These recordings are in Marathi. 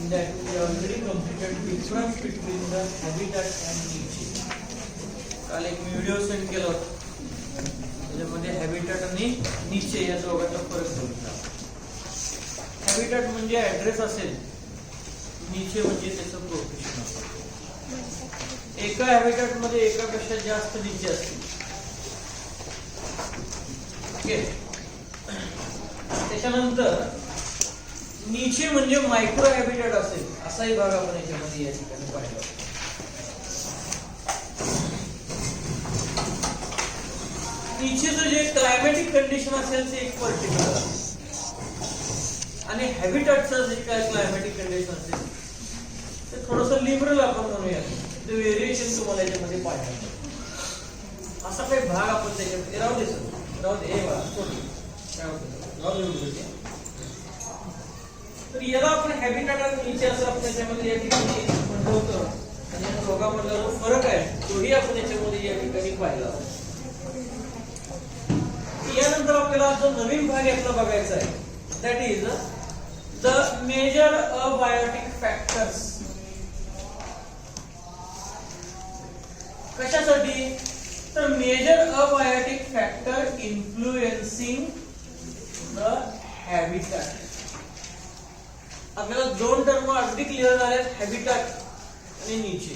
that we already completed difference between the habitat and niche. काल एक व्हिडिओ सेंड केला होता त्याच्यामध्ये हॅबिटॅट आणि निचे या दोघांचा फरक बघितला. हॅबिटॅट म्हणजे ऍड्रेस असेल, निचे म्हणजे त्याचं प्रोफेशन असेल. एका हॅबिटॅट मध्ये एकापेक्षा जास्त निचे असतील. ओके, त्याच्यानंतर निचे म्हणजे मायक्रो हॅबिटॅट असेल असाही भाग आपण याच्यामध्ये या ठिकाणी पाहिला. निचेचं जे क्लायमॅटिक कंडिशन असेल ते एक पर्टिक्युलर आणि हॅबिटॅटचं जे काय क्लायमॅटिक कंडिशन असेल ते थोडंसं लिबरल आपण म्हणूया. ते व्हेरिएशन तुम्हाला याच्यामध्ये पाहायला मिळेल. असा काही भाग आपण त्याच्यामध्ये राहू दे सर, राहू दे हे बघा राहू दे. तर याला आपण हॅबिटॅट आणि निचे असं आपण त्याच्यामध्ये या ठिकाणी म्हणतो होतो आणि या दोघांमधला जो फरक आहे तोही आपण याच्यामध्ये या ठिकाणी पाहिला. यानंतर आपल्याला जो नवीन भाग यातला बघायचा आहे that is the major abiotic factors. कशासाठी? तर major abiotic factor influencing the habitat. आपल्याला दोन टर्म अगदी क्लिअर झाले, हॅबिटॅट आणि निचे.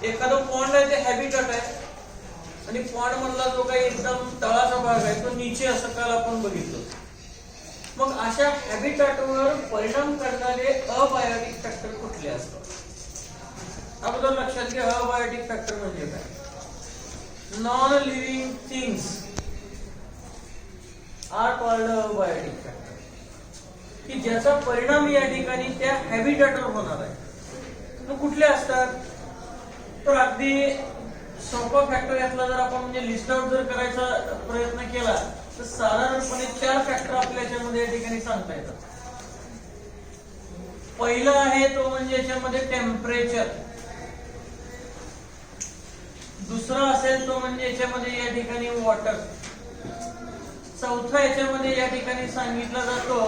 एखादा पॉन्ड आहे ते हॅबिटॅट आहे आणि पॉन्ड मधला जो काही एकदम तळाचा भाग आहे तो निचे असं काल आपण बघितलं. मग अशा हॅबिटॅटवर परिणाम करणारे अबायोटिक फॅक्टर कुठले असतात? अगोदर लक्षात घ्या, अबायोटिक फॅक्टर म्हणजे काय? Non living things are called abiotic factor, की ज्याचा परिणाम या ठिकाणी त्या हॅबिटॅटवर होणार आहे. तो कुठले असतात? तर अगदी सोपा फॅक्टर यातला जर आपण म्हणजे लिस्ट आउट जर करायचा प्रयत्न केला तर साधारणपणे 4 फॅक्टर आपल्या याच्यामध्ये या ठिकाणी सांगता येतात. पहिला आहे तो म्हणजे याच्यामध्ये टेम्परेचर. दुसरा असेल तो म्हणजे याच्यामध्ये या ठिकाणी वॉटर. चौथा याच्यामध्ये या ठिकाणी सांगितला जातो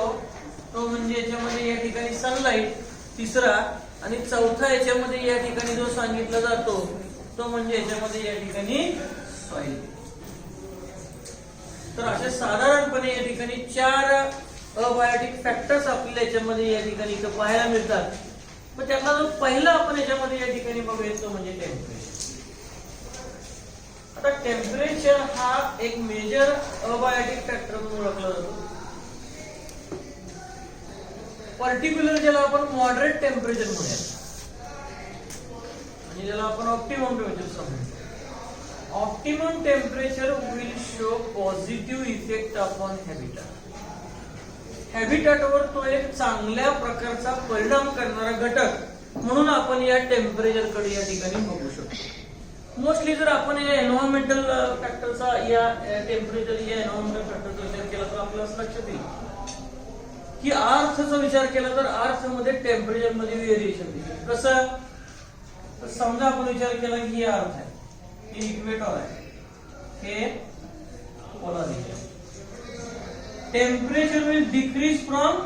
तो म्हणजे याच्यामध्ये या ठिकाणी सनलाइट. तिसरा आणि चौथा याच्यामध्ये या ठिकाणी जो सांगितला जातो तो म्हणजे याच्यामध्ये या ठिकाणी सॉइल. तर असे साधारणपणे या ठिकाणी 4 अबायोटिक फॅक्टर्स आपल्याला याच्यामध्ये या ठिकाणी इथं पाहायला मिळतात. मग त्यातला जो पहिला आपण याच्यामध्ये या ठिकाणी बघूया तो म्हणजे टेम्परेचर. आता टेम्परेचर हा एक मेजर अबायोटिक फॅक्टर म्हणून ओळखला जातो. पर्टिक्युलर ज्याला आपण मॉडरेट टेम्परेचर म्हणूया आणि ज्याला आपण ऑप्टिमम टेम्परेचर समजतो. Optimum temperature will show positive effect upon habitat. हॅबिटॅटवर तो एक चांगल्या प्रकारचा परिणाम करणारा घटक म्हणून आपण या टेम्परेचर कडे या ठिकाणी बघू शकतो. मोस्टली जर आपण या एन्व्हायरमेंटल फॅक्टरचा या टेम्परेचर या एन्व्हायरमेंटल फॅक्टरचा विचार केला तर आपल्याला लक्षात येईल की अर्थचा विचार केला तर अर्थ मध्ये टेम्परेचर मध्ये व्हेरिएशन दिसेल. कसं? तर समजा आपण विचार केला की हे अर्थ आहे, हे इक्वेटर आहे, हे polar region. Temperature will decrease from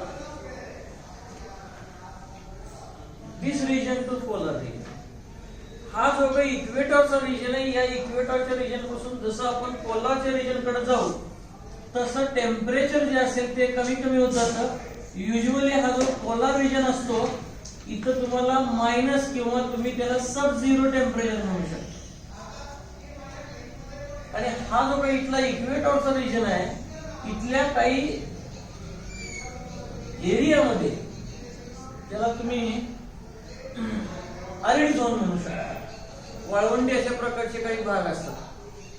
this region to polar region. हा जो काही इक्वेटरचा रिजन आहे या इक्वेटरच्या रिजन पासून जसं आपण पोलरच्या रिजन कडे जाऊ तसं टेम्परेचर जे असेल ते कमी कमी होत जातं. युजली हा जो पोलर रिजन असतो इथं तुम्हाला मायनस किंवा तुम्ही त्याला सब झिरो टेम्परेचर म्हणू शकता. आणि हा जो काही इथला इक्वेटरचा रिजन आहे इथल्या काही एरियामध्ये ज्याला तुम्ही अरिड झोन म्हणू शकता, वाळवंटी अशा प्रकारचे काही भाग असतात,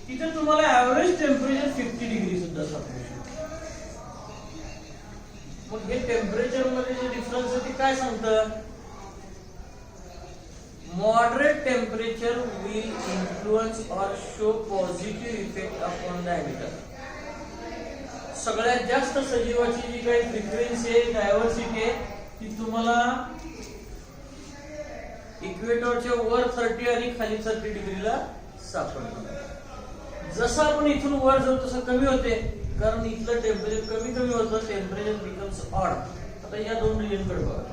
तिथे तुम्हाला ऍव्हरेज टेम्परेचर 50 डिग्री सुद्धा सापडू शकतं. मग हे टेम्परेचर मध्ये जे डिफरन्स आहे ते काय सांगतं? Moderate temperature will influence or show positive effect upon the habitat. सगळ्यात जास्त सजीवाची जी काही फ्रिक्वेन्सी आहे, डायव्हर्सिटी आहे ती तुम्हाला इक्वेटरच्या वर 30 आणि खाली 30 डिग्रीला सापडते. जसं आपण इथून वर जाऊ तसं कमी होते कारण इथलं टेम्परेचर कमी कमी होतं. Temperature becomes odd. आता या दोन रिजन कडे बघा.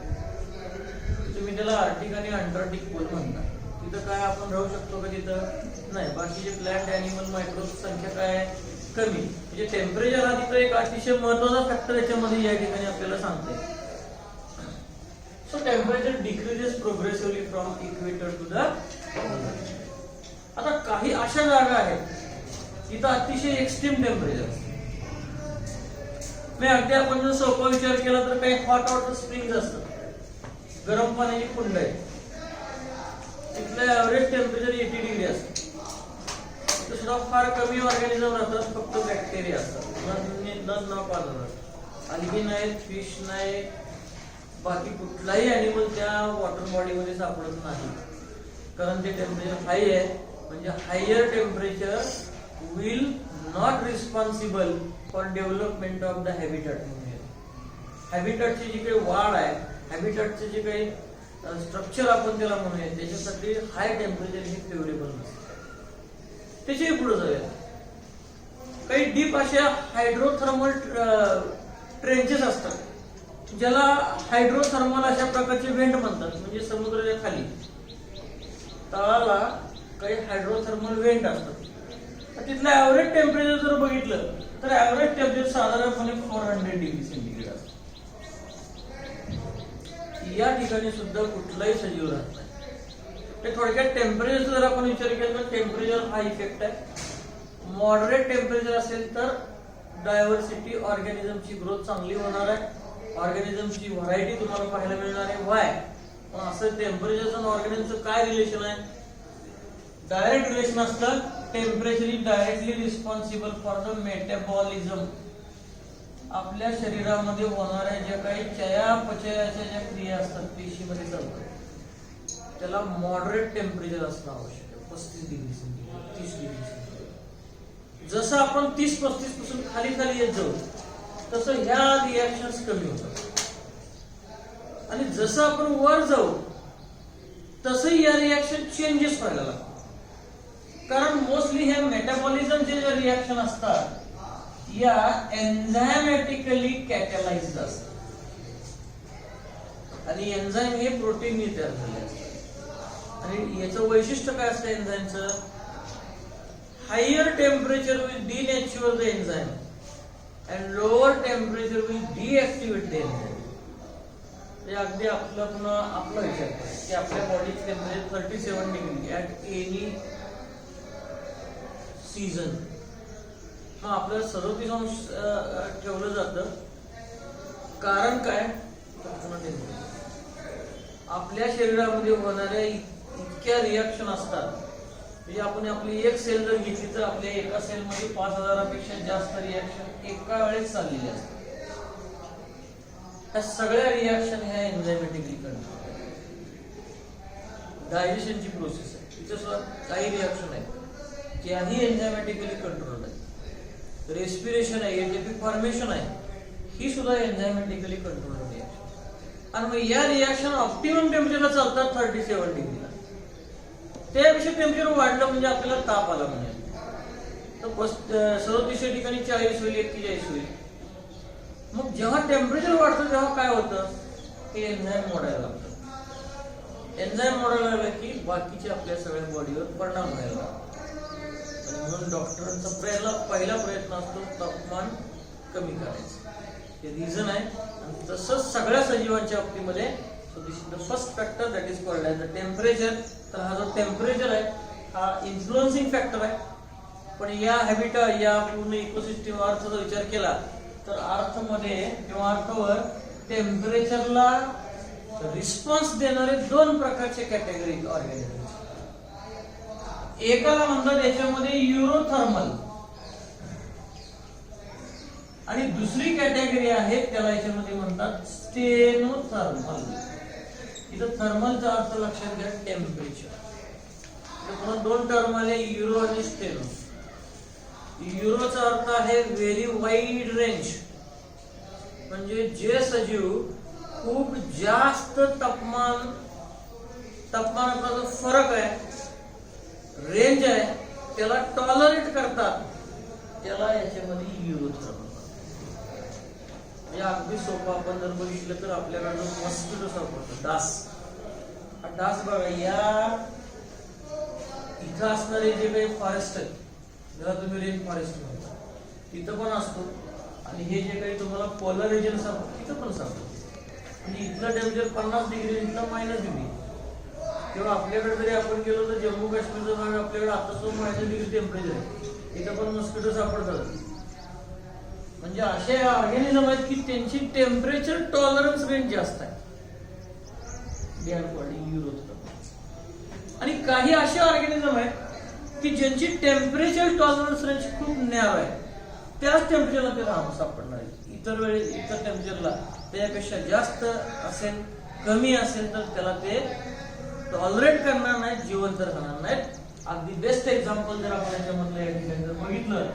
तुम्ही त्याला आर्टिक आणि अंटार्क्टिक पोल म्हणता. तिथं काय आपण राहू शकतो का? तिथं नाही. बाकीचे प्लॅन्ट अॅनिमल मायक्रोब्स संख्या काय आहे? कमी. म्हणजे टेम्परेचर हा तिथं एक अतिशय महत्वाचा फॅक्टर याच्यामध्ये या ठिकाणी आपल्याला सांगते. So temperature decreases progressively from equator to the polar. आता काही अशा जागा आहेत तिथं अतिशय एक्स्ट्रीम टेम्परेचर. मी अगदी आपण जर सोपा विचार केला तर काही हॉट वॉटर स्प्रिंग असतात, गरम पाण्याची कुंड आहे, तिथलं ऍव्हरेज टेम्परेचर 80 डिग्री असतं. तिथं सुद्धा फार कमी ऑर्गॅनिझम राहतात, फक्त बॅक्टेरिया असतात, न पाहतात. अलगी नाही, फिश नाही, बाकी कुठलाही अॅनिमल त्या वॉटर बॉडीमध्ये सापडत नाही. कारण ते टेम्परेचर हाय आहे. म्हणजे higher temperature will not responsible for development of the habitat. म्हणजे हॅबिटॅटची जी काही वाढ आहे, हॅबिटॅटचे जे काही स्ट्रक्चर आपण त्याला म्हणूया, त्याच्यासाठी हाय टेम्परेचर हे फेवरेबल नसते. त्याच्याही पुढे जाऊया. काही डीप अशा हायड्रोथर्मल ट्रेंचेस असतात, ज्याला हायड्रोथर्मल अशा प्रकारचे व्हेंट म्हणतात. म्हणजे समुद्राच्या खाली तळाला काही हायड्रोथर्मल व्हेंट असतात. तिथलं ऍव्हरेज टेम्परेचर जर बघितलं तर ऍव्हरेज टेम्परेचर साधारणपणे 400 डिग्री सेंटीग्रेड असतं. या ठिकाणी सुद्धा कुठलाही सजीव राहत नाही. ते थोडक्यात टेम्परेचर जर आपण विचार केला तर टेम्परेचर हा इफेक्ट आहे. मॉडरेट टेम्परेचर असेल तर डायव्हर्सिटी ऑर्गॅनिझमची ग्रोथ चांगली होणार आहे, ऑर्गॅनिझमची व्हरायटी तुम्हाला पाहायला मिळणार आहे. वाय? पण असं टेम्परेचर आणि ऑर्गॅनिझमचं काय रिलेशन आहे? डायरेक्ट रिलेशन असतं. Temperature is directly responsible for the metabolism. आपल्या शरीरामध्ये होणाऱ्या ज्या काही चयापचयाच्या ज्या क्रिया असतात पेशीमध्ये चालतात, त्याला मॉडरेट टेम्परेचर असणं आवश्यक आहे. 35 डिग्री सेंटीग्रेड, 30 डिग्री सेंटीग्रेड. जसं आपण 30-35 पासून खाली खाली येत जाऊ तसं ह्या रिॲक्शन्स कमी होतात, आणि जसं आपण वर जाऊ तसं या रिॲक्शन चेंजेस व्हायला लागतात. कारण मोस्टली हे मेटाबॉलिझमचे जे रिॲक्शन असतात या एन्झायमॅटिकली कॅटलाइज्ड असतात, आणि एन्झाईम हे प्रोटीननी तयार झाले असतात. आणि याचं वैशिष्ट्य काय असतं एन्झाईमचं? Higher temperature will denature the enzyme and lower temperature will deactivate the enzyme. अगदी आपला विचार की आपल्या बॉडीचं temperature 37 degree at any season, मग आपल्याला 37 अंश ठेवलं जातं. कारण काय? आपल्या शरीरामध्ये होणाऱ्या इतक्या रिॲक्शन असतात. म्हणजे आपण आपली एक सेल जर घेतली तर आपल्या एका सेलमध्ये 5000पेक्षा जास्त रिॲक्शन एका वेळेस चाललेली असतात. ह्या सगळ्या रिॲक्शन ह्या एन्झायमॅटिकली कंट्रोल. डायजेशनची प्रोसेस आहे, तिथे सुद्धा काही रिॲक्शन आहे त्याही एन्झायमॅटिकली कंट्रोल आहे. रेस्पिरेशन आहे, एटीपी फॉर्मेशन आहे, ही सुद्धा एन्झायमॅटिकली कंट्रोल आहे. आणि मग या रिॲक्शन ऑप्टिमम टेम्परेचरला चालतात 37 डिग्रीला. त्यापेक्षा टेम्परेचर वाढलं म्हणजे आपल्याला ताप आला म्हणजे तर 37 ठिकाणी 40 होईल, 41 होईल. मग जेव्हा टेम्परेचर वाढतं तेव्हा काय होतं? हे एन्झाईम मोडायला लागतं. एन्झाईम मोडायला लागलं की बाकीच्या आपल्या सगळ्या बॉडीवर परिणाम व्हायला लागतो. म्हणून डॉक्टरांचा पहिला प्रयत्न असतो तापमान कमी करायचं. हे रिझन आहे. आणि तसंच सगळ्या सजीवांच्या बाबतीमध्ये the first factor that is called as the temperature. तर हा जो टेम्परेचर आहे हा इन्फ्लुएन्सिंग फॅक्टर आहे. पण या हॅबिटॅट या पूर्ण इकोसिस्टम अर्थाचा विचार केला तर अर्थमध्ये किंवा अर्थावर टेम्परेचरला रिस्पॉन्स देणारे 2 प्रकारचे कॅटेगरी ऑर्गॅनिझम. एकाला म्हणतात याच्यामध्ये युरोथर्मल, आणि दुसरी कॅटेगरी आहे त्याला याच्यामध्ये म्हणतात स्टेनोथर्मल. इथं थर्मलचा अर्थ लक्षात घ्या टेम्परेचर. तर 2 टर्म आले, युरो आणि स्टेनो. युरोचा अर्थ आहे व्हेरी वाईड रेंज, म्हणजे जे सजीव खूप जास्त तापमानाचा जो फरक आहे, रेंज आहे, त्याला टॉलरेट करतात, त्याला याच्यामध्ये युरोथर्मल. म्हणजे अगदी सोपं आपण जर बघितलं तर आपल्याकडे जो मॉस्किटो सापडतो, डास, डास बघा, या इथं असणारे जे काही फॉरेस्ट आहे, ज्याला तुम्ही रेन फॉरेस्ट म्हणता, तिथं पण असतो. आणि हे जे काही तुम्हाला पोलर रिजन सापडतो तिथं पण सापडतो. म्हणजे इथलं टेम्परेचर 50 डिग्री, इथलं -डिग्री. किंवा आपल्याकडे जरी आपण गेलो तर जम्मू काश्मीरचा भाग आपल्याकडे आता -डिग्री टेम्परेचर आहे, इथं पण मस्किटो सापडतात. म्हणजे असे ऑर्गॅनिझम आहेत की त्यांची टेम्परेचर टॉलरन्स रेंज जास्त आहे. आणि काही असे ऑर्गॅनिझम आहेत की ज्यांची टेम्परेचर टॉलरन्स रेंज खूप नॅरो आहे, त्याच टेम्परेचरला ते राहून सापडणार आहे. इतर वेळेस इतर टेम्परेचरला त्यापेक्षा जास्त असेल, कमी असेल तर त्याला ते टॉलरेट करणार नाहीत, जिवंत राहणार नाहीत. अगदी बेस्ट एक्झाम्पल जर आपण याच्यामधलं या ठिकाणी जर बघितलं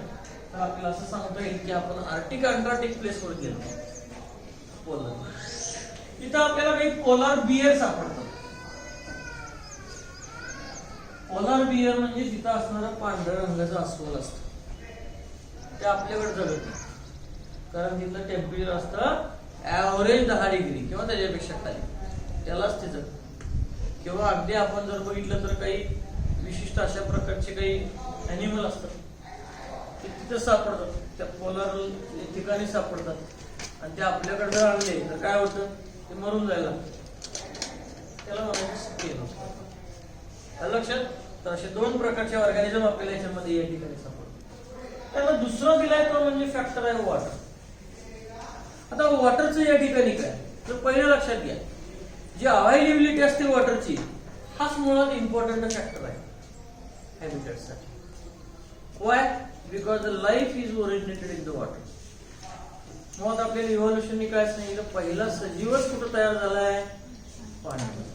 तर आपल्याला असं सांगता येईल की आपण आर्टिक अंटार्क्टिक प्लेसवर गेलो, पोलर, तिथं आपल्याला काही पोलार बियर सापडतात. पोलार बियर म्हणजे तिथं असणारं पांढऱ्या रंगाचं अस्वल असतं, ते आपल्याकडे जगत नाही. कारण तिथलं टेम्परेचर असतं ऍव्हरेज 10 डिग्री किंवा त्याच्यापेक्षा खाली, त्यालाच ते जगत. किंवा अगदी आपण जर बघितलं तर काही विशिष्ट अशा प्रकारचे काही अॅनिमल असतात ते तिथं सापडतात, त्या पोलार ठिकाणी सापडतात. आणि ते आपल्याकडे जर आणले तर काय होतं, ते मरून जायला, त्याला म्हणायचं लक्षात. तर असे 2 प्रकारचे ऑर्गॅनिझम आपल्याला याच्यामध्ये या ठिकाणी सापडतात. त्याला दुसरा दिलाय तो म्हणजे फॅक्टर आहे वॉटर. आता वॉटरचं या ठिकाणी काय, तर पहिलं लक्षात घ्या, जी अवेलेबिलिटी असते वॉटरची, हाच मुळात इम्पॉर्टंट फॅक्टर आहे हॅबिटॅटसाठी. Why? Because the life is originated in the water. मुळात आपल्याला इव्हॉल्युशनने काय सांगितलं, पहिला सजीवच कुठं तयार झालाय, पाण्यामध्ये.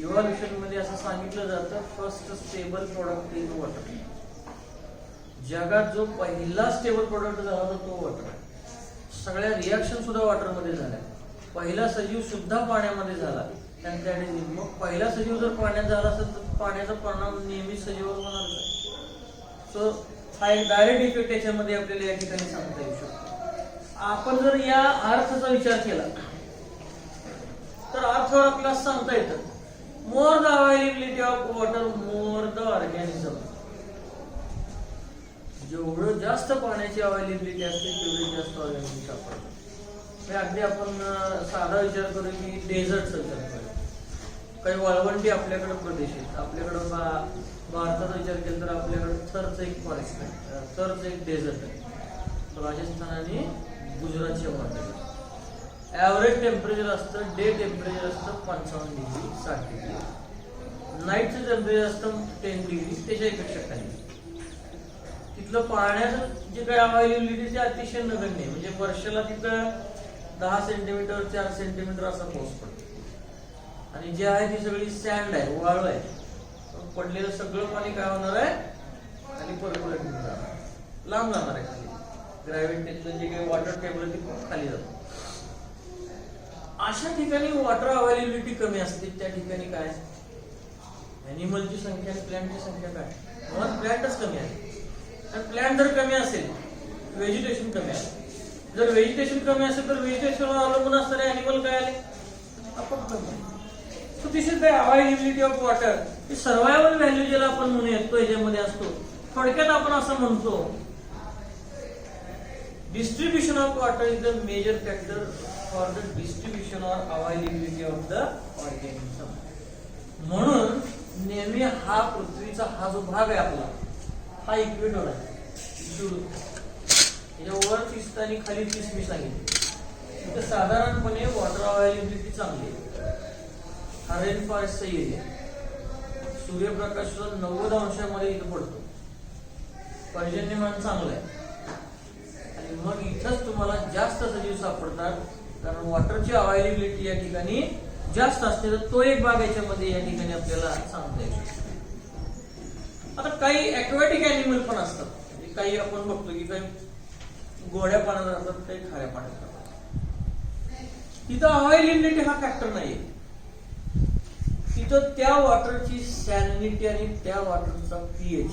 इव्हॉल्युशन मध्ये असं सांगितलं जातं, first stable product in water. जगात जो पहिला स्टेबल प्रोडक्ट झाला होता तो वॉटर आहे. सगळ्या रिॲक्शन सुद्धा वॉटर मध्ये झाल्या. पहिला सजीव सुद्धा पाण्यामध्ये झाला. मग पहिला सजीव जर पाण्यात झाला असेल तर पाण्याचा परिणाम नेहमी सजीवावर होणार आहे. सो हा एक डायरेक्ट इफेक्ट याच्यामध्ये आपल्याला या ठिकाणी सांगता येऊ शकतो. आपण जर या अर्थाचा विचार केला तर अर्थावर आपल्याला सांगता येतं, more the availability of water more the organism. जेवढं जास्त पाण्याची अवेलेबिलिटी असते तेवढी जास्त ऑर्गॅनिझम सापडतात. अगदी आपण साधा विचार करू की डेझर्टचा विचार करू. काही वाळवंटी आपल्याकडे प्रदेश आहेत. आपल्याकडं भारताचा विचार केला तर आपल्याकडे थरचं एक फॉरेस्ट आहे, थरचं एक डेझर्ट आहे. राजस्थान आणि गुजरातच्या मॉडेल. ऍव्हरेज टेम्परेचर असतं, डे टेम्परेचर असतं 55 डिग्री 60 डिग्री. नाईटचं टेम्परेचर असतं 10 डिग्री त्याच्यापेक्षा खाली. तिथलं पाण्याचं जे काही अवेलेबिलिटी ते अतिशय नगण्य आहे. म्हणजे वर्षाला तिथं 10 सेंटीमीटर 4 सेंटीमीटर असा पाऊस पडतो. आणि जे आहे ती सगळी सँड आहे, वाळू आहे. पडलेलं सगळं पाणी काय होणार आहे, खाली पर्क्युलेट होऊन जाणार, लांब जाणार आहे खाली. ग्रॅव्हिटीचं जे काही वॉटर टेबल आहे ते खूप खाली जातं. अशा ठिकाणी वॉटर अवेलेबिलिटी कमी असते. त्या ठिकाणी काय, अॅनिमलची संख्या आणि प्लॅन्टची संख्या काय, मुळात प्लॅन्टच कमी आहे. आणि प्लॅन्ट जर कमी असेल, व्हेजिटेशन कमी आहे. जर व्हेजिटेशन कमी असेल तर व्हेजिटेशनवर अवलंबून असणारे अॅनिमल काय आले, आपण कमी. So this is the availability of water. Survival value ज्याला आपण म्हणू येतो याच्यामध्ये असतो. थोडक्यात आपण असं म्हणतो, distribution of water is the major factor for the distribution or availability of the organism. म्हणून नेहमी हा पृथ्वीचा हा जो भाग आहे आपला, हा इक्वेटर आहे. याच्यावर 30 आणि खाली 30 मी सांगितले. इथं साधारणपणे वॉटर अवेलेबिलिटी चांगली आहे. हा रेन फॉरेस्टचा एरिया. सूर्यप्रकाश 90 अंशामध्ये इथं पडतो. पर्जन्यमान चांगलं आहे. आणि मग इथंच तुम्हाला जास्त सजीव सापडतात, कारण वॉटरची अवेलेबिलिटी या ठिकाणी जास्त असते. तर तो एक भाग याच्यामध्ये या ठिकाणी आपल्याला सांगता येईल. आता काही ॲक्वॅटिक अॅनिमल पण असतात. म्हणजे काही आपण बघतो की काही गोड्या पाण्यात राहतात, काही खाऱ्या पाण्यात राहतात. तिथं अवेलेबिलिटी हा फॅक्टर नाहीये. तिथं त्या वॉटरची सॅलिनिटी आणि त्या वॉटरचा पीएच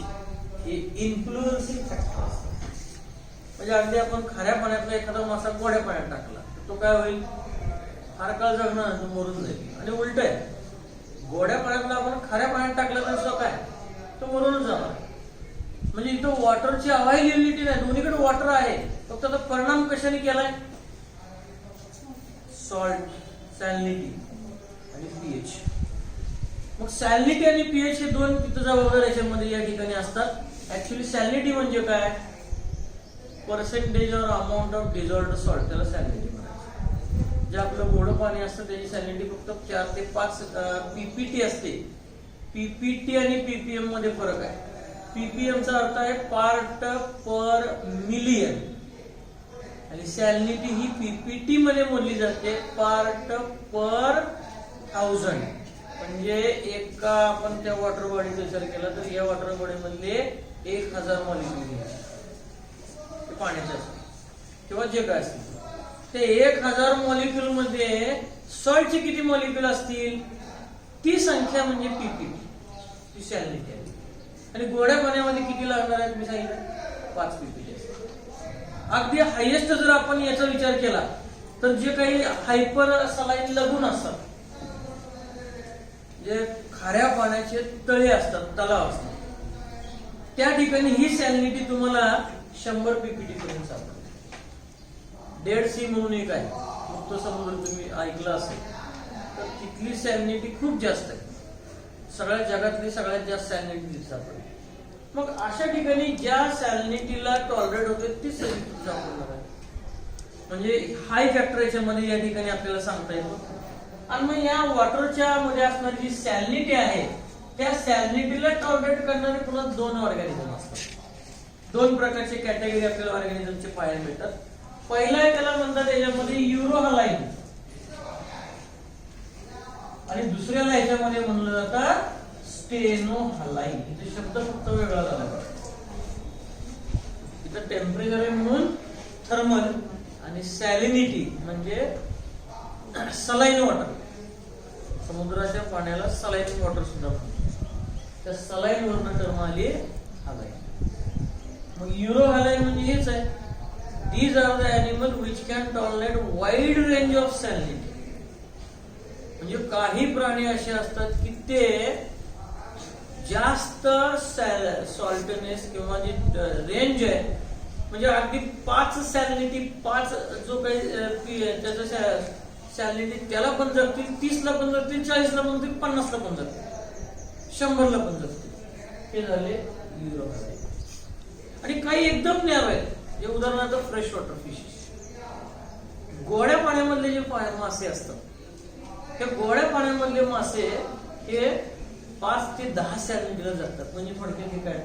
हे इन्फ्लुएन्सिंग फॅक्टर असतात. म्हणजे अगदी आपण खाऱ्या पाण्यातला एखादा मासा गोड्या पाण्यात टाकला तर तो काय होईल, फार काळ जगणार, तो मरून जाईल. आणि उलट आहे, गोड्या पाण्यातला आपण खाऱ्या पाण्यात टाकलं तर सुद्धा काय तो मरूनच जाणार. म्हणजे इथं वॉटरची अवेलेबिलिटी नाही, दोन्हीकडे वॉटर आहे, फक्त आता परिणाम कशाने केलाय? सॉल्ट, सॅलिनिटी आणि पीएच. मग सॅलिनिटी आणि पीएच हे दोन तिथं जबाबदार याच्यामध्ये या ठिकाणी असतात. ऍक्च्युली सॅलिनिटी म्हणजे काय? पर्सेंटेज और अमाऊंट ऑफ डिझॉल्व्ड सॉल्ट, त्याला सॅलिनिटी म्हणायचं. जे आपलं गोडं पाणी असतं त्याची सॅलिनिटी फक्त 4 ते 5 पीपीटी असते. पीपीटी आणि पीपीएम मध्ये फरक आहे. पीपीएम चा अर्थ आहे पार्ट पर मिलियन आणि सॅलिनिटी ही पीपीटी मध्ये मोजली जाते, पार्ट पर 1000. म्हणजे एका आपण त्या वॉटर बॉडीचा विचार केला तर या वॉटर बॉडी मधले 1000 मॉलिक्युल पाण्याचे असतील किंवा जे काय असतील ते 1000 मॉलिक्युल मध्ये सॉल्टचे किती मॉलिक्युल असतील ती संख्या म्हणजे पीपीटी, ती सॅलिनिटी आहे. आणि गोड्या पाण्यामध्ये किती लागणार आहे तुम्ही सांगितलं? 5 पीपीटी. अगदी हायेस्ट जर आपण याचा विचार केला तर जे काही हायपर सलाईन लगून असतात, जे खाऱ्या पाण्याचे तळे असतात, तलाव असतात, त्या ठिकाणी ही सॅलिनिटी तुम्हाला 100 पीपीटी पर्यंत सापडते. डेड सी म्हणून एक आहे, मुक्त समुद्र, तुम्ही ऐकलं असेल तर तिथली सॅलिनिटी खूप जास्त आहे. सगळ्या जगातली सगळ्यात जास्त सॅलिनिटी सापडते. मग अशा ठिकाणी ज्या सॅलिनिटीला टॉलरेट होते ती सॅलिनिटी सापडणार आहे. म्हणजे हाय फॅक्टर याच्यामध्ये या ठिकाणी आपल्याला सांगता येतो. आणि मग या वॉटरच्या मध्ये असणारी जी सॅलिनिटी आहे त्या सॅलिनिटीला टॉलरेट करणारे पुन्हा 2 ऑर्गॅनिझम असतात. 2 प्रकारचे कॅटेगरी आपल्याला ऑर्गॅनिझमचे पाहायला मिळतात. पहिला आहे त्याला म्हणतात याच्यामध्ये युरोहलाईन आणि दुसऱ्याला याच्यामध्ये म्हणलं जातं स्टेनोहलाईन. इथे शब्द फक्त वेगळा झाला. इथं टेम्परेचर आहे म्हणून थर्मल आणि सॅलिनिटी म्हणजे सलाईन वॉटर. समुद्राच्या पाण्याला सलाईन वॉटर सुद्धा म्हणतात. त्या सलाईन वरनं टर्म आली हलाईन. मग युरोहलाईन म्हणजे हेच आहे. These are the animals which can tolerate wide range of salinity. म्हणजे काही प्राणी असे असतात की ते जास्त सॉल्टनेस किंवा जी रेंज आहे म्हणजे अगदी 5 सॅलिनिटी, 5 जो काही त्याचा सॅलिनिटी त्याला पण जगतील, 30 ला पण जगतील, 40 ला पण जगतील, 50 ला पण जगतील, 100 ला पण जगतील. हे झाले युरोहलाईन. आणि काही एकदम नॅरो आहेत, जे उदाहरणार्थ फ्रेश वॉटर फिशेस. गोड्या पाण्यामधले जे मासे असतात त्या गोड्या पाण्यामधले मासे हे 5 ते 10 सॅलिनिटीला जगतात. म्हणजे थोडक्यात हे काय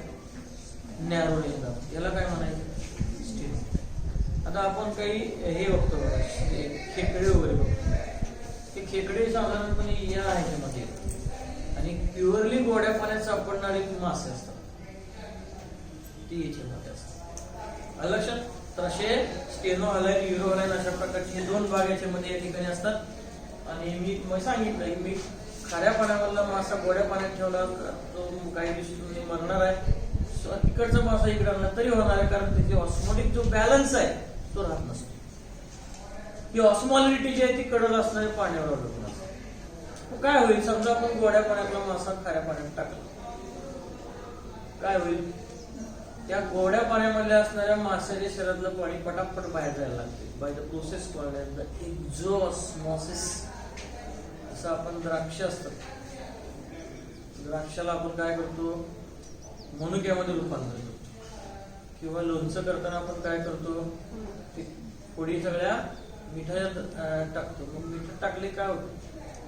नॅरो रेंज, याला काय म्हणायचं? स्टील. आता आपण काही हे बघतो बघा, खेकडे वगैरे बघतो. ते खेकडे साधारणपणे या ह्याच्यामध्ये आणि प्युअरली गोड्या पाण्यात सापडणारे मासे असतात ती याच्यामध्ये असतात. लक्षात. तर असे स्टेनोहलाईन, युरोहलाईन अशा प्रकारचे हे 2 भाग याच्यामध्ये या ठिकाणी असतात. आणि मी सांगितलं मी खाऱ्या पाण्यामधला मासा गोड्या पाण्यात ठेवला तो काही दिवशी मरणार आहे. तिकडचा मासा इकडे आणला तरी होणार आहे, कारण त्याची ऑस्मोटिक जो बॅलन्स आहे तो राहत नसतो. ही ऑस्मॉलिटी जी आहे ती कडल असणाऱ्या पाण्यावर अवलंबून असते. काय होईल समजा आपण गोड्या पाण्यातला मासा खाऱ्या पाण्यात टाकला, काय होईल? त्या गोड्या पाण्यामध्ये असणाऱ्या माशाच्या शरीरातलं पाणी पटापट बाहेर जायला लागते by the process called as the exosmosis. असं आपण द्राक्ष असतात, द्राक्षाला आपण काय करतो? मनुक्यामध्ये रूपांतर करतो. किंवा लोणचं करताना आपण काय करतो? ते फोडी सगळ्या मिठात टाकतो. मग मिठात टाकले काय होतं?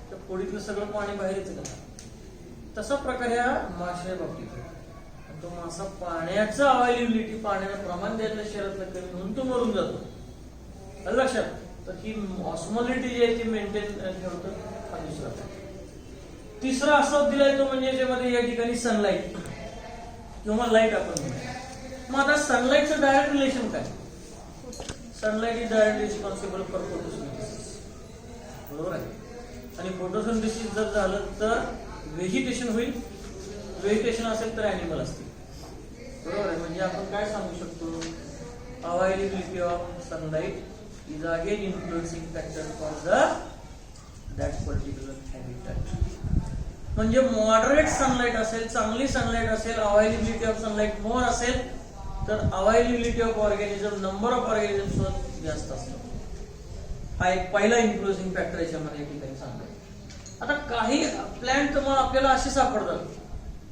त्या फोडीतलं सगळं पाणी बाहेर येतं का? तसा प्रकार या माशाच्या बाबतीत. तो मासा पाण्याचं अवेलेबिलिटी, पाण्याचं प्रमाण द्यायचं शरीरातलं कमी म्हणून तो मरून जातो. लक्षात. तर ही ऑस्मॉलिटी जी आहे ती मेंटेन ठेवतो. हा दुसरा. तिसरा असा दिलाय तो म्हणजे याच्यामध्ये या ठिकाणी सनलाईट किंवा लाईट आपण म्हणूया. मग आता सनलाईटचं डायरेक्ट रिलेशन काय? Sunlight is direct responsible for photosynthesis. बरोबर आहे. आणि फोटोसिंथेसिस जर झालं तर व्हेजिटेशन होईल. व्हेजिटेशन असेल तर अॅनिमल असतील. बरोबर आहे. म्हणजे आपण काय सांगू शकतो? Availability of sunlight is again influencing factor for the that particular habitat. म्हणजे मॉडरेट सनलाईट असेल, चांगली सनलाईट असेल, अवेलेबिलिटी ऑफ सनलाईट मोर असेल तर availability of organism, number of organism जास्त असतो. हा एक पहिला इन्फ्लुएन्सिंग फॅक्टर याच्यामध्ये ठिकाणी सांगतो. आता काही प्लॅन्ट मग आपल्याला असे सापडतात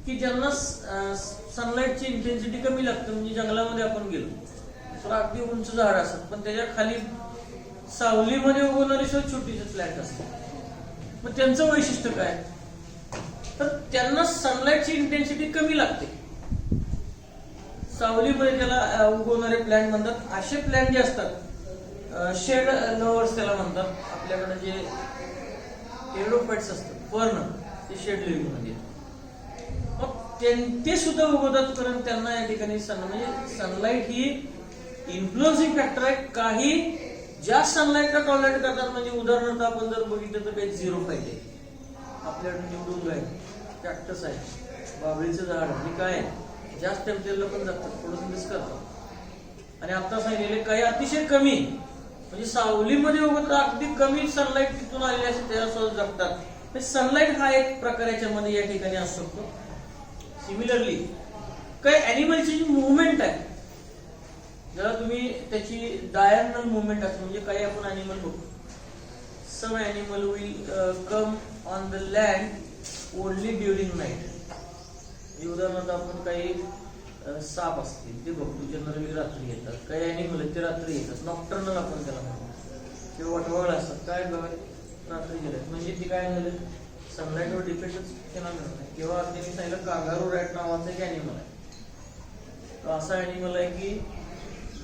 की ज्यांना सनलाईटची इंटेन्सिटी कमी लागते. म्हणजे जंगलामध्ये आपण गेलो तर अगदी उंच झाड असतात पण त्याच्या खाली सावलीमध्ये उगवणारी छोटीशी प्लॅन्ट असतात. मग त्यांचं वैशिष्ट्य काय तर त्यांना सनलाईटची इंटेन्सिटी कमी लागते. सावलीमध्ये त्याला उगवणारे प्लॅन्ट म्हणतात. असे प्लॅन्ट जे असतात शेड लव्हर्स त्याला म्हणतात. आपल्याकडे जे एरोफाइट्स असतात फर्न ते शेड लिव्हिंग मध्ये मग ते सुद्धा उगवतात कारण त्यांना या ठिकाणी म्हणजे सनलाईट ही इन्फ्लुएन्सिंग फॅक्टर आहे. काही जास्त सनलाईटला टॉलरेट करतात. म्हणजे उदाहरणार्थ आपण जर बघितलं तर काही 0 आहे. आपल्याकडे निवडून आहे, कॅक्टस आहे, बाबळीचं झाड आणि काय जास्त टेम्परेचरला पण जगतात, थोडंसं मिस करतात. आणि आता सांगितलेले काही अतिशय कमी म्हणजे सावलीमध्ये उगवतात अगदी कमी सनलाईट तिथून आलेली असते त्याच्यासोबत जगतात. सनलाईट हा एक प्रकार याच्यामध्ये या ठिकाणी असू शकतो. सिमिलरली काही अॅनिमलची जी मुवमेंट आहे ज्याला तुम्ही त्याची डायगोनल मुवमेंट असते. म्हणजे काही आपण अॅनिमल बघतो. Some animal will come on the land only during night. उदाहरणार्थ आपण काही साप असतील ते बघतो जनरली रात्री येतात. काही अॅनिमल ते रात्री येतात, नॉक्टर्नल आपण त्याला म्हणतो. किंवा वटवाघळ असतात काय रात्री गेले म्हणजे ती काय झालं सनलाईटवर डिपेंडच त्यांना मिळत नाही. किंवा त्यांनी सांगितलं कांगारू रॅट नावाचं एक अॅनिमल आहे. तो असा अॅनिमल आहे की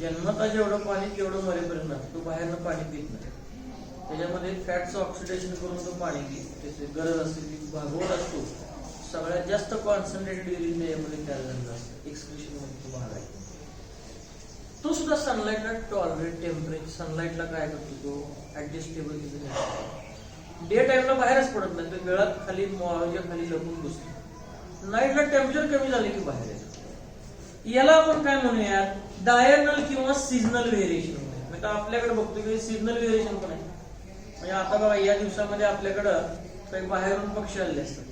जन्मता जेवढं पाणी तेवढं मरेपर्यंत तो बाहेरनं पाणी पित नाही. त्याच्यामध्ये फॅटचं ऑक्सिडेशन करून तो पाणी पितो. त्याची गरज असते ती भागवत असतो. सगळ्यात जास्त कॉन्सन्ट्रेटेड युरिन त्याच्यामध्ये तयार झालेलं असतं. एक्सक्रिशन मध्ये तो भाग आहे. तो सुद्धा सनलाईटला टॉलरेट टेम्परेचर सनलाईटला काय करतो तो ऍडजस्टेबल तिथे डे टाइमला बाहेरच पडत नाही. तो वेळात खाली मॉलच्या खाली लपून बसतो. नाईटला टेम्परेचर कमी झाले की बाहेर येतो. याला आपण काय म्हणूयात डायगोनल किंवा सीझनल व्हेरिएशन. म्हणजे आपल्याकडे बघतो की सीझनल व्हेरिएशन पण आहे. म्हणजे आता बघा या दिवसामध्ये आपल्याकडं काही बाहेरून पक्षी आलेले असतात.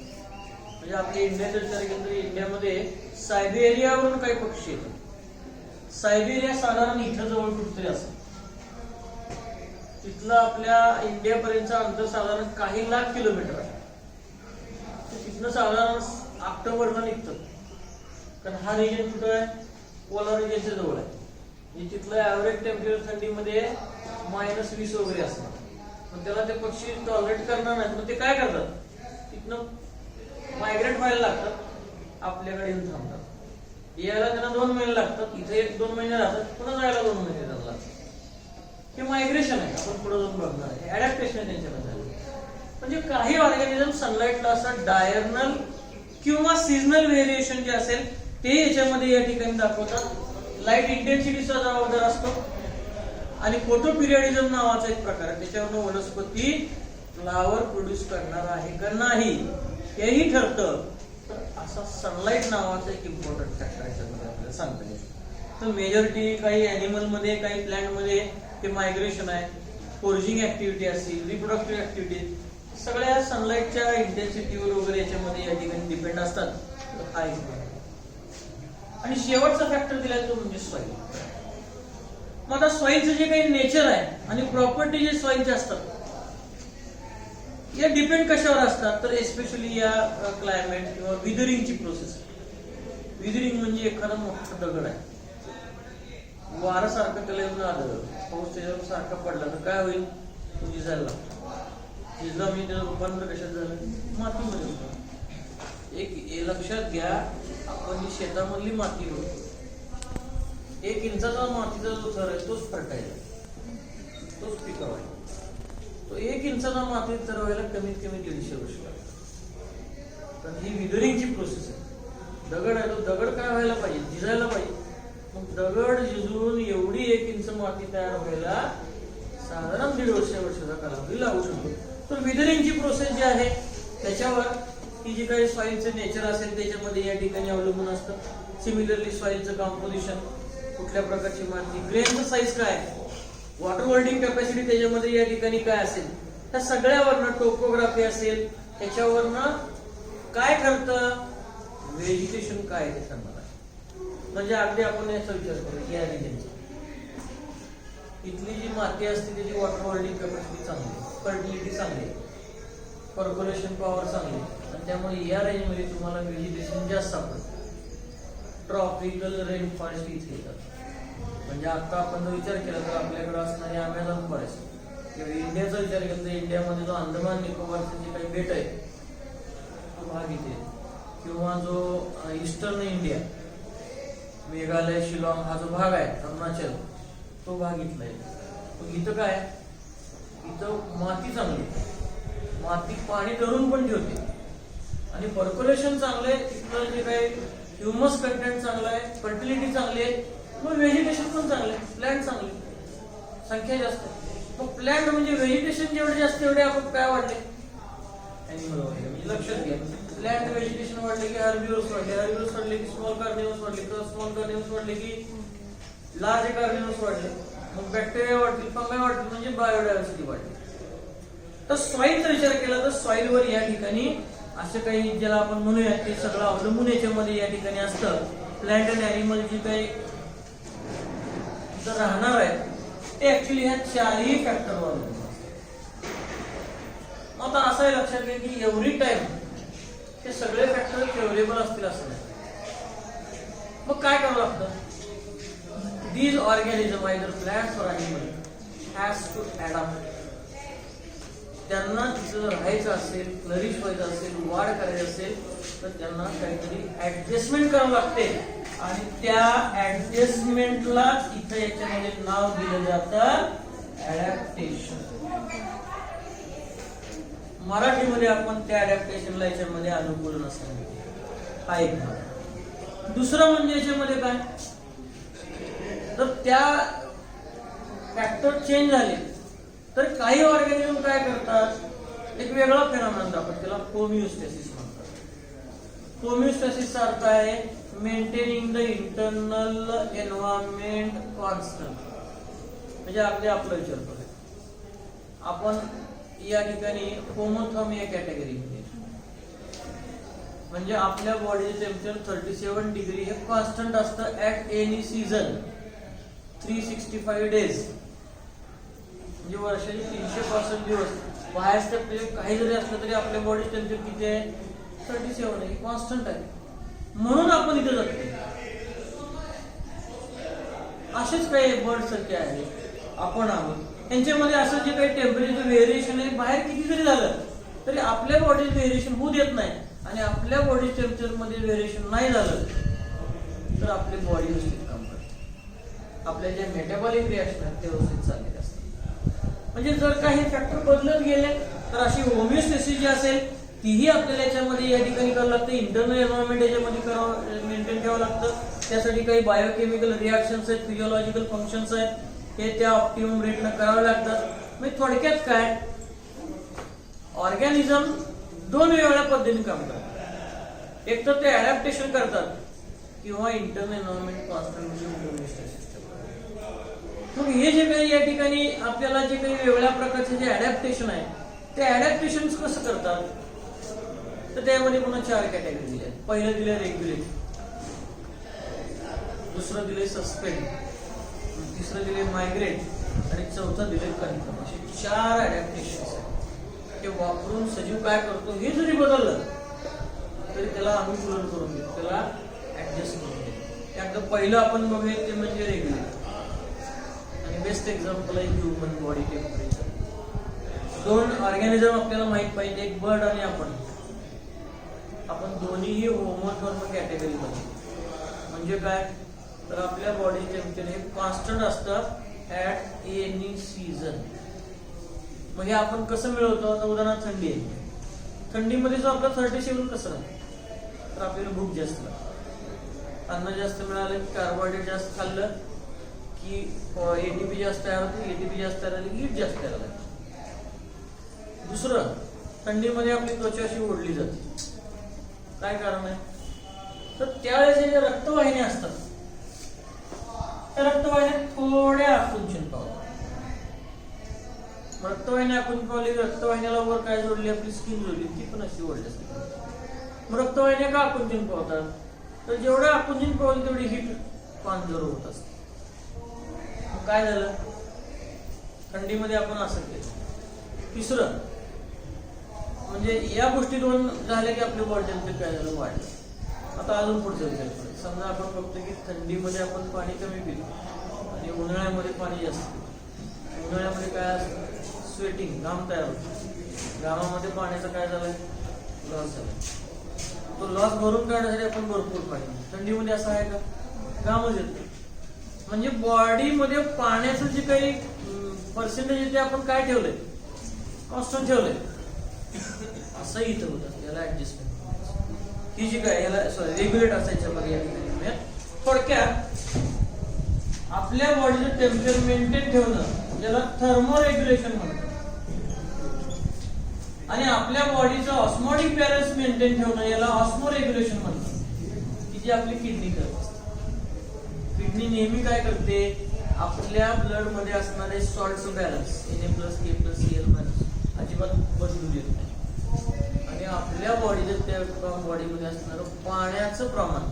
म्हणजे आपल्या इंडियाचा विचार केला तर इंडियामध्ये सायबेरियावरून काही पक्षी येतात. सायबेरिया साधारण इथं जवळ कुठतरी असं तिथलं आपल्या इंडियापर्यंतचं अंतर साधारण काही लाख किलोमीटर आहे. तिथनं साधारण ऑक्टोबरला निघतं. कारण हा रिजन कुठं आहे पोलार रिजनच्या जवळ आहे. म्हणजे तिथलं ऍव्हरेज टेम्परेचर थंडीमध्ये -20 वगैरे असणार. पण त्याला ते पक्षी टॉलरेट करणार नाहीत. मग ते काय करतात तिथनं मायग्रेट व्हायला लागतात, आपल्याकडे येऊन थांबतात. यायला त्यांना 2 महिने लागतात. इथे 1-2 महिने राहतात, पुन्हा जायला 2 महिने त्यांना लागतात. हे मायग्रेशन आहे. आपण पुढे जाऊन बघणार आहे. ऍडॅप्टेशन आहे त्यांच्यामध्ये. म्हणजे काही ऑर्गॅनिझम सनलाईटला असं डायगोनल किंवा सीझनल व्हेरिएशन जे असेल ते याच्यामध्ये या ठिकाणी दाखवतात. लाईट इंटेन्सिटीचा जबाबदार असतो. आणि फोटोपिरियडिझम नावाचा एक प्रकार आहे. त्याच्यावरून वनस्पती फ्लावर प्रोड्यूस करणार आहे का नाही हेही ठरतं. तर असा सनलाईट नावाचा एक इम्पॉर्टंट फॅक्टर याच्यामध्ये आपल्याला सांगता येईल. तर मेजॉरिटी काही अॅनिमल मध्ये काही प्लांट मध्ये ते मायग्रेशन आहे, फोर्जिंग ऍक्टिव्हिटी असतील, रिप्रोडक्टिव्ह ऍक्टिव्हिटी सगळ्या सनलाईटच्या इंटेन्सिटीवर वगैरे याच्यामध्ये या ठिकाणी डिपेंड असतात. हा एक आणि शेवटचा फॅक्टर दिलाय तो म्हणजे सॉइल. मग आता सॉइलचं जे काही नेचर आहे आणि प्रॉपर्टी जे सॉइलचे असतात या डिपेंड कशावर असतात तर एस्पेशली या क्लायमेट किंवा विदरिंगची प्रोसेस. विदरिंग म्हणजे एखादा मोठा दगड आहे, वारं सारखं त्याला येऊन आलं, पाऊस त्याच्यावर सारखा पडला तर काय होईल तो झिजायला लागतो. झिजला म्हणजे त्याचं रूपांतर कशात झालं मातीमध्ये होतं. एक लक्षात घ्या आपण शेतामधली माती होतो 1 इंचाचा मातीचा जो थर आहे तोच फर्टाईल तोच पिकावा आहे. तो 1 इंचाचा माती थर व्हायला कमीत कमी 150 वर्ष लागतात. तर ही विदरिंगची प्रोसेस आहे. दगड आहे तो दगड काय व्हायला पाहिजे झिजायला पाहिजे. मग दगड झिजून एवढी 1 इंच माती तयार व्हायला साधारण 150 वर्षाचा कालावधी लागू शकतो. तर विदरिंगची प्रोसेस जी आहे त्याच्यावर ही जी काही सॉइलचं नेचर असेल त्याच्यामध्ये या ठिकाणी अवलंबून असतं. सिमिलरली सॉइलचं कॉम्पोजिशन, कुठल्या प्रकारची माती, ग्रेनचं साईज काय, वॉटर होल्डिंग कॅपॅसिटी त्याच्यामध्ये या ठिकाणी काय असेल, त्या सगळ्यावरनं टोपोग्राफी असेल त्याच्यावरनं काय ठरतं? व्हेजिटेशन काय आहे ते ठरणार आहे. म्हणजे अगदी आपण याचा विचार करू या रिजनचा, इथली जी माती असते त्याची वॉटर होल्डिंग कॅपॅसिटी चांगली, फर्टिलिटी चांगली, पर्क्युलेशन पॉवर चांगली, आणि त्यामुळे या रेंजमध्ये तुम्हाला व्हेजिटेशन जास्त सापडतं. ट्रॉपिकल रेनफॉरेस्ट इथे येतात. म्हणजे आता आपण जर विचार केला तर आपल्याकडे असणारे अमेझॉन फॉरेस्ट किंवा इंडियाचा विचार केला तर इंडियामध्ये जो अंदमान निकोबारचे जे काही बेट आहे तो भाग इथे, किंवा जो ईस्टर्न इंडिया मेघालय शिलॉंग हा जो भाग आहे अरुणाचल तो भाग इथला आहे. मग इथं काय, इथं माती चांगली, माती पाणी धरून पण ठेवते आणि पर्क्युलेशन चांगलं आहे, तिथलं जे काही ह्युमस कंटेंट चांगलं आहे, फर्टिलिटी चांगली आहे, मग व्हेजिटेशन पण चांगलं आहे, प्लॅन्ट चांगले, संख्या जास्त. मग प्लॅन्ट म्हणजे व्हेजिटेशन जेवढे जास्त तेवढे आपण काय वाढले, ॲनिमल वाढले. म्हणजे लक्षात घ्या, प्लॅन्ट व्हेजिटेशन वाढले की हर्बिव्हर्स वाढले, हर्बिव्हर्स वाढले की स्मॉल कार्निव्हर्स वाढले, स्मॉल कार्निव्हर्स वाढले की लार्ज कार्निव्हर्स वाढले, मग बॅक्टेरिया वाढतील, फंगाई वाढतील, म्हणजे बायोडायव्हर्सिटी वाढली. तर सॉइलचा विचार केला तर सॉइलवर या ठिकाणी असं काही ज्याला आपण म्हणूया ते सगळं अवलंबून याच्यामध्ये या ठिकाणी असतं. प्लॅन्ट अँड ॲनिमल जे काही राहणार आहे ते ऍक्च्युली ह्या चारही फॅक्टरवर अवलंबून असतात. आता असं लक्षात घ्या की एव्हरी टाइम ते सगळे फॅक्टर फेवरेबल असतील असं नाही. मग काय करावं लागतं? These organisms, either plants or animal, has to adapt. त्यांना जर राहायचं असेल, फ्लरिश व्हायचं असेल, वाढ करायची असेल तर त्यांना काहीतरी ऍडजस्टमेंट करावं लागते आणि त्या ऍडजस्टमेंटला इथं याच्यामध्ये नाव दिलं जातं ऍडॅप्टेशन. मराठीमध्ये आपण त्या ऍडॅप्टेशनला याच्यामध्ये अनुकूलन असं म्हणतो. हा एक भाग. दुसरं म्हणजे याच्यामध्ये काय, तर त्या फॅक्टर चेंज झाले तर काही ऑर्गॅनिझम काय करतात, एक वेगळा फेनॉमेनॉन दाखवतात, त्याला होमिओस्टॅसिस म्हणतात. होमिओस्टॅसिसचा अर्थ आहे maintaining the internal environment constant. म्हणजे अगदी आपला विचार करूया, आपण या ठिकाणी होमोथर्मिया कॅटेगरीमध्ये, म्हणजे आपल्या बॉडीचे टेम्परेचर 37 डिग्री हे कॉन्स्टंट असतं ऍट एनी सीझन, 365 डेज, म्हणजे वर्षाचे 365 दिवस. बाहेर काही जरी असलं तरी आपल्या बॉडी टेम्परेचर किती आहे, 37 आहे, कॉन्स्टंट आहे. म्हणून आपण इथे जगतो. असेच काही बर्ड सारखे आहे आपण आहोत, यांच्यामध्ये असं जे काही टेम्परेचर व्हेरिएशन आहे बाहेर किती जरी झालं तरी आपल्या बॉडीत व्हेरिएशन होऊ देत नाही. आणि आपल्या बॉडी टेम्परेचर मध्ये व्हेरिएशन नाही झालं तर आपली बॉडी व्यवस्थित काम करते, आपल्या ज्या मेटाबॉलिक रिॲक्शन आहेत ते व्यवस्थित चाललेले असतात. म्हणजे जर काही फॅक्टर बदलत गेले तर अशी होमिओस्टॅसिस जी असेल तीही आपल्याला याच्यामध्ये या ठिकाणी करावं लागतं. इंटरनल एन्व्हायरमेंट याच्यामध्ये मेंटेन ठेवावं लागतं. त्यासाठी काही बायोकेमिकल रिॲक्शन्स आहेत, फिजिओलॉजिकल फंक्शन्स आहेत, हे त्या ऑप्टिमम रेटनं करावं लागतात. म्हणजे थोडक्यात काय, ऑर्गॅनिझम दोन वेगवेगळ्या पद्धतीने काम करतात. एक तर ते अडॅप्टेशन करतात किंवा इंटरनल एन्व्हायरमेंट कॉन्स्टंट. मग हे जे काही या ठिकाणी आपल्याला जे काही वेगळ्या प्रकारचे जे अडॅप्टेशन आहे ते अडॅप्टेशन कसं करतात, तर त्यामध्ये पुन्हा 4 कॅटेगरी दिल्या. पहिलं दिलं रेग्युलेट, दुसरं दिले सस्पेंड, तिसरं दिले मायग्रेट आणि चौथं दिले कन्फर्म. असे 4 अडॅप्टेशन ते वापरून सजीव काय करतो हे जरी बदललं तरी त्याला अनुकूलन करून देतो, त्याला ऍडजस्ट करून देतो. त्यात पहिलं आपण बघूया ते म्हणजे रेग्युलेट. आणि बेस्ट एक्झाम्पल आहे ह्युमन बॉडी टेम्परेचर. 2 ऑर्गॅनिझम आपल्याला माहित पाहिजे, एक बर्ड आणि आपण दोन्हीही होमोथर्म कॅटेगरीमध्ये. म्हणजे काय, तर आपल्या बॉडी टेम्परेचर हे कॉन्स्टंट असतं ऍट एनी सीझन. म्हणजे आपण कसं मिळवतो, उदाहरणार्थ थंडी आहे, थंडीमध्ये जो आपला 37 कसं राहतं, तर आपल्याला भूक जास्त लागते, अन्न जास्त मिळालं की कार्बोहायड्रेट जास्त खाल्लं की एटीपी जास्त तयार होते, एटीपी जास्त तयार झाली की हीट जास्त तयार लागते. दुसरं, थंडीमध्ये आपली त्वचा अशी ओढली जाते. काय कारण आहे, तर त्यावेळेस ज्या रक्तवाहिन्या असतात त्या रक्तवाहिन्या थोड्या आकुंचन पावतात. रक्तवाहिन्या आकुंचन पावली, रक्तवाहिन्याला वर काय जोडली, आपली स्किन जोडली, ती पण अशी ओढली असते. मग रक्तवाहिन्या का आकुंचन पावतात? तर जेवढं आकुंचन पावलं तेवढी हीट पानझर होत असते. मग काय झालं? थंडीमध्ये आपण असं केलं. तिसरं म्हणजे या गोष्टी दोन झाल्या की आपल्या बॉडी टेम्परेचर काय झालं? वाढलं. आता अजून पुढचं विचार करूया. समजा आपण बघतो की थंडीमध्ये आपण पाणी कमी पितो आणि उन्हाळ्यामध्ये पाणी जास्त पितो. उन्हाळ्यामध्ये काय असतं? स्वेटिंग, घाम तयार होतो. घामामध्ये पाण्याचा काय झालाय? लॉस झाला. तो लॉस भरून काढण्यासाठी आपण भरपूर पाणी. थंडीमध्ये असं आहे का? घामच येत नाही. म्हणजे बॉडीमध्ये पाण्याचं जे काही पर्सेंटेज आहे ते आपण काय ठेवलंय? कॉन्स्टंट ठेवलंय. असं इथं होत असतं. याला ऍडजस्टमेंट ही जी काय याला रेग्युलेट असायच्या पर्याय. थोडक्यात आपल्या बॉडीचं टेम्परेचर मेंटेन ठेवणं याला थर्मोरेग्युलेशन म्हणतात. आणि आपल्या बॉडीचं ऑस्मोटिक बॅलन्स मेंटेन ठेवणं याला ऑस्मोरेग्युलेशन म्हणतात. की जी आपली किडनी करत असते. किडनी नेहमी काय करते? आपल्या ब्लड मध्ये असणारे सॉल्टचं बॅलन्स Na+K+Cl- अजिबात बदलू देत नाही. आणि आपल्या बॉडीचं त्या बॉडीमध्ये असणारं पाण्याचं प्रमाण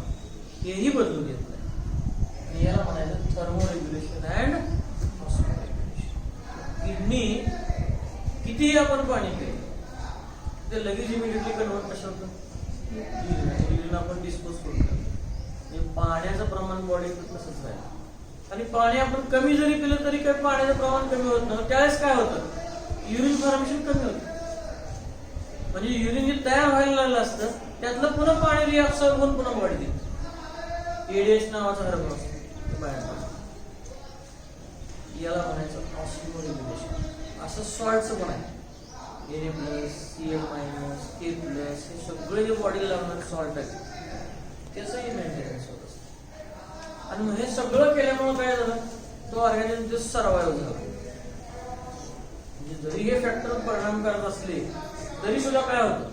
हेही बदलू देत नाही. आणि याला म्हणायचं थर्मोरेग्युलेशन अँड ऑस्मोरेग्युलेशन. किडनी कितीही आपण पाणी पिलं ते लगेच इमिडिएटली कन्वर्ट कसं होतं? युरिन आपण डिस्पोज करतो. पाण्याचं प्रमाण बॉडीत तसंच राहील. आणि पाणी आपण कमी जरी पिलं तरी काही पाण्याचं प्रमाण कमी होत नाही. त्यावेळेस काय होतं? युरिन फॉर्मेशन कमी होतं. म्हणजे युरिन जे तयार व्हायला लागलं असतं त्यातलं पुन्हा पाणी रिअब्सॉर्ब होऊन पुन्हा बॉडी देते. एडीएच नावाचा हार्मोन असतो बाहेर पडतो. याला म्हणायचं ऑस्मोरेग्युलेशन. असं सॉल्टचं पण आहे. Na+, Cl-, K+, हे सगळे जे बॉडीला लागणार सॉल्ट आहे त्याचंही मेंटेनन्स होत असतं. आणि मग हे सगळं केल्यामुळे काय झालं? तो ऑर्गॅनिझम सर्वाइव्ह झाला. म्हणजे जरी हे फॅक्टर परिणाम करत असले तरी सुद्धा काय होतं?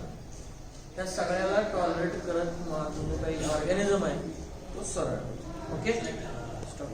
त्या सगळ्याला टॉलरेट करत जो काही ऑर्गॅनिझम आहे तो सरळ. Okay, stop.